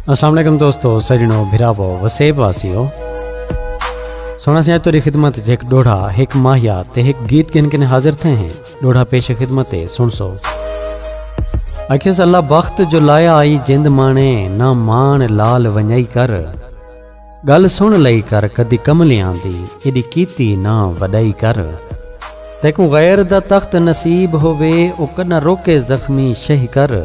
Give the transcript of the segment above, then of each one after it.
अस्सलाम वालेकुम दोस्तों, सजनों, भिरावो, वसेब वासियों। सोना से तोरी खिदमत एक डोढ़ा, एक माहिया ते एक गीत किन किन हाजिर थे हैं। डोढ़ा पेश खिदमत सुन सो। आखिस अल्लाह बख्त जो लाया आई जिंद माने, ना मान लाल वंजाई कर। गल सुन लई कर कदी कमलियां दी, एडी कीती ना वडाई कर। तैकू गैर दा तख्त नसीब होवे, ओ कना रोके जख्मी शही कर।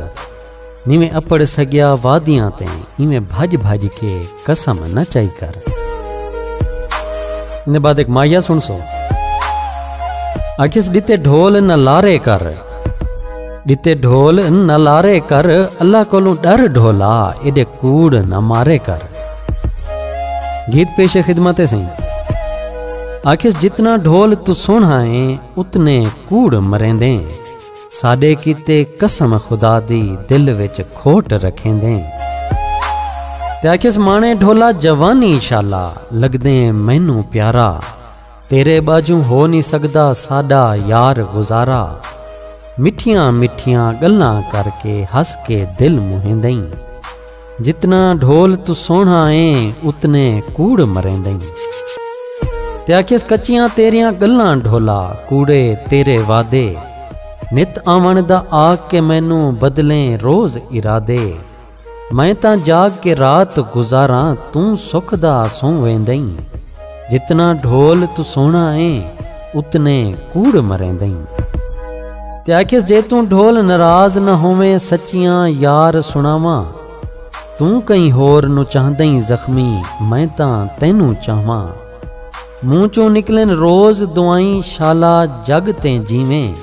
नीवे अपड़ सगिया वादियां ते, इवें भज भज के कसम न चाई कर। इन्हें बाद एक माया सुन सो। आखिस दिते ढोल न लारे कर, दिते ढोल न लारे कर। अल्लाह कोलों डर ढोला, एडे कूड़ न मारे कर। गीत पेश खिदमत सही। आखिस जितना ढोल तू सुनाए, उतने कूड़ मरेंदे। साडे कीते कसम खुदा दी, दिल विच खोट रखेंदे। ते आखिस माने ढोला जवानी शाला, लगदे मैनू प्यारा। तेरे बाजू हो नहीं सकदा साडा यार गुजारा। मिठियां मिठियां गल्लां करके हंस के दिल मुहेंदई। जितना ढोल तू सोना है, उतने कूड़ मरेंदई। ते आखिस कच्चियां तेरियां गल्लां ढोला, कूड़े तेरे वादे। नित आवन दा आग के मैनू बदले रोज इरादे। मैं तां जाग के रात गुजारा, तू सुख दा सौ वेंदई। जितना ढोल तू सोना है, उतने कूड़ मरेंदई। ते आखिस जे तू ढोल नाराज न होवे, सच्चियां यार सुनावा। तू कहीं होर नु चाहदई जख्मी, मैं तां तैनू चाहवा। मुंह चों निकलन रोज दुआई, शाला जग ते जीवें।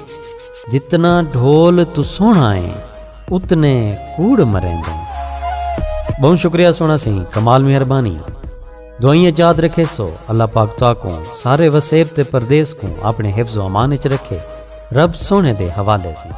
जितना ढोल तू सोना है, उतने कूड़ मरेंदे। बहुत शुक्रिया सोना सिंह, कमाल मेहरबानी। दुआइयां याद रखे सो। अल्लाह पाक तुआ को सारे वसेब ते परदेस को अपने हिफ्ज़ व अमान च रखे। रब सोने दे हवाले से।